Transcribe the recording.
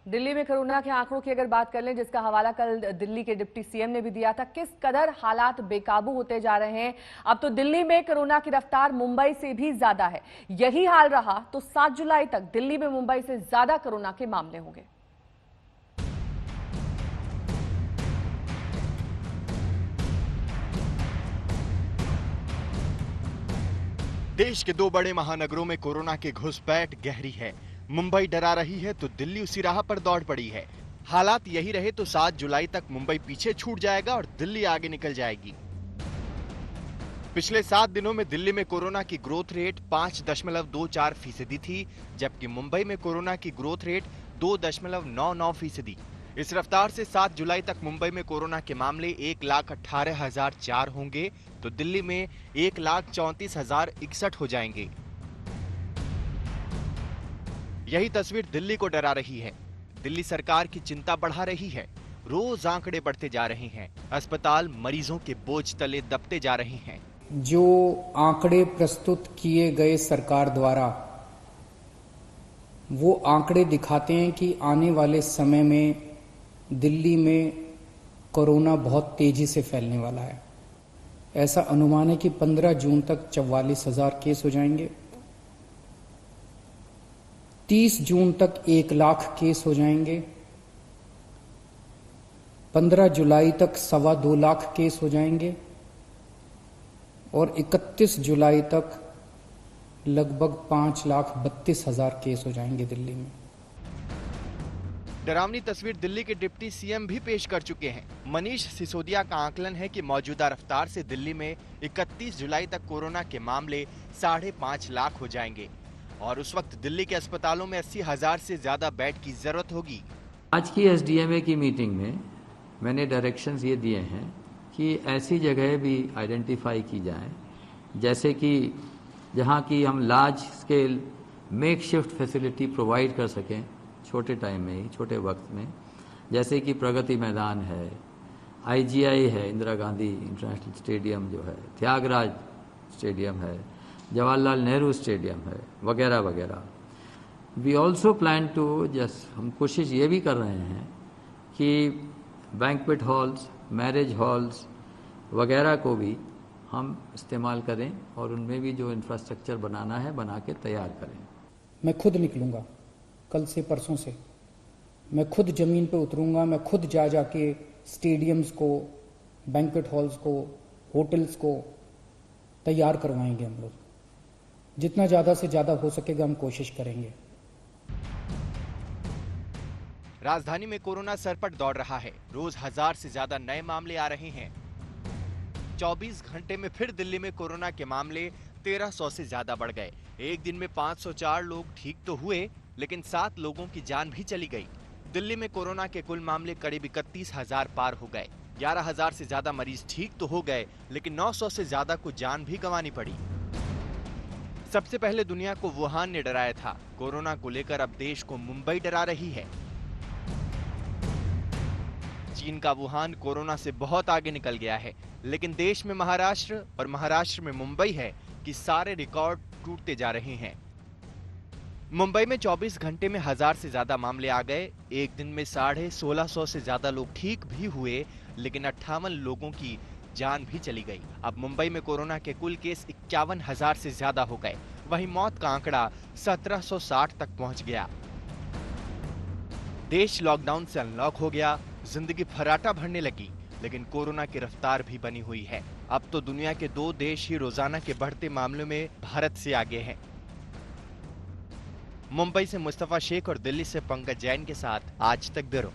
दिल्ली में कोरोना के आंकड़ों की अगर बात कर लें, जिसका हवाला कल दिल्ली के डिप्टी सीएम ने भी दिया था, किस कदर हालात बेकाबू होते जा रहे हैं। अब तो दिल्ली में कोरोना की रफ्तार मुंबई से भी ज्यादा है। यही हाल रहा तो 7 जुलाई तक दिल्ली में मुंबई से ज्यादा कोरोना के मामले होंगे। देश के दो बड़े महानगरों में कोरोना की घुसपैठ गहरी है। मुंबई डरा रही है तो दिल्ली उसी राह पर दौड़ पड़ी है। हालात यही रहे तो 7 जुलाई तक मुंबई पीछे छूट जाएगा और दिल्ली आगे निकल जाएगी। पिछले 7 दिनों में दिल्ली में कोरोना की ग्रोथ रेट 5.24% थी, जबकि मुंबई में कोरोना की ग्रोथ रेट 2.99%। इस रफ्तार से 7 जुलाई तक मुंबई में कोरोना के मामले 1,18,004 होंगे तो दिल्ली में 1,34,061 हो जाएंगे। यही तस्वीर दिल्ली को डरा रही है। दिल्ली सरकार की चिंता बढ़ा रही है। रोज आंकड़े बढ़ते जा रहे हैं। अस्पताल मरीजों के बोझ तले दबते जा रहे हैं। जो आंकड़े प्रस्तुत किए गए सरकार द्वारा, वो आंकड़े दिखाते हैं कि आने वाले समय में दिल्ली में कोरोना बहुत तेजी से फैलने वाला है। ऐसा अनुमान है कि 15 जून तक 44,000 केस हो जाएंगे, 30 जून तक 1 लाख केस हो जाएंगे, 15 जुलाई तक 2.25 लाख केस हो जाएंगे और 31 जुलाई तक लगभग 5,32,000 केस हो जाएंगे दिल्ली में। डरावनी तस्वीर दिल्ली के डिप्टी सीएम भी पेश कर चुके हैं। मनीष सिसोदिया का आकलन है कि मौजूदा रफ्तार से दिल्ली में 31 जुलाई तक कोरोना के मामले 5.5 लाख हो जाएंगे और उस वक्त दिल्ली के अस्पतालों में 80,000 से ज्यादा बेड की जरूरत होगी। आज की एसडीएमए की मीटिंग में मैंने डायरेक्शंस ये दिए हैं कि ऐसी जगह भी आइडेंटिफाई की जाए जैसे कि जहाँ की हम large scale make shift facility provide कर सकें छोटे टाइम में ही, छोटे वक्त में, जैसे कि प्रगति मैदान है, आईजीआई है, इंदिरा गांधी इंटरनेशनल स्टेडियम जो है, त्यागराज स्टेडियम है, जवाहरलाल नेहरू स्टेडियम है, वगैरह वगैरह। वी ऑल्सो प्लान टू हम कोशिश ये भी कर रहे हैं कि बैंक्वेट हॉल्स, मैरिज हॉल्स वगैरह को भी हम इस्तेमाल करें और उनमें भी जो इंफ्रास्ट्रक्चर बनाना है बना के तैयार करें। मैं खुद निकलूंगा, कल से परसों से मैं खुद जमीन पे उतरूंगा। मैं खुद जाके स्टेडियम्स को, बैंक्वेट हॉल्स को, होटल्स को तैयार करवाएंगे। हम लोग जितना ज्यादा से ज्यादा हो सकेगा हम कोशिश करेंगे। राजधानी में कोरोना सर पर दौड़ रहा है। रोज 1000 से ज्यादा नए मामले आ रहे हैं। 24 घंटे में फिर दिल्ली में कोरोना के मामले 1300 से ज्यादा बढ़ गए। एक दिन में 504 लोग ठीक तो हुए, लेकिन 7 लोगों की जान भी चली गई। दिल्ली में कोरोना के कुल मामले करीब 31,000 पार हो गए। 11,000 से ज्यादा मरीज ठीक तो हो गए, लेकिन 900 से ज्यादा को जान भी गंवानी पड़ी। सबसे पहले दुनिया को वुहान ने डराया था। कोरोना को लेकर अब देश को मुंबई डरा रही है। चीन का वुहान कोरोना से बहुत आगे निकल गया है, लेकिन देश में महाराष्ट्र और महाराष्ट्र में मुंबई है कि सारे रिकॉर्ड टूटते जा रहे हैं। मुंबई में 24 घंटे में 1000 से ज्यादा मामले आ गए। एक दिन में 1650 से ज्यादा लोग ठीक भी हुए, लेकिन 58 लोगों की जान भी चली गई। अब मुंबई में कोरोना के कुल केस 51,000 से ज्यादा हो गए। वहीं मौत का आंकड़ा 1760 तक पहुंच गया। देश लॉकडाउन से अनलॉक हो गया। जिंदगी फर्राटा भरने लगी, लेकिन कोरोना की रफ्तार भी बनी हुई है। अब तो दुनिया के 2 देश ही रोजाना के बढ़ते मामलों में भारत से आगे हैं। मुंबई से मुस्तफा शेख और दिल्ली से पंकज जैन के साथ आज तक ब्यूरो।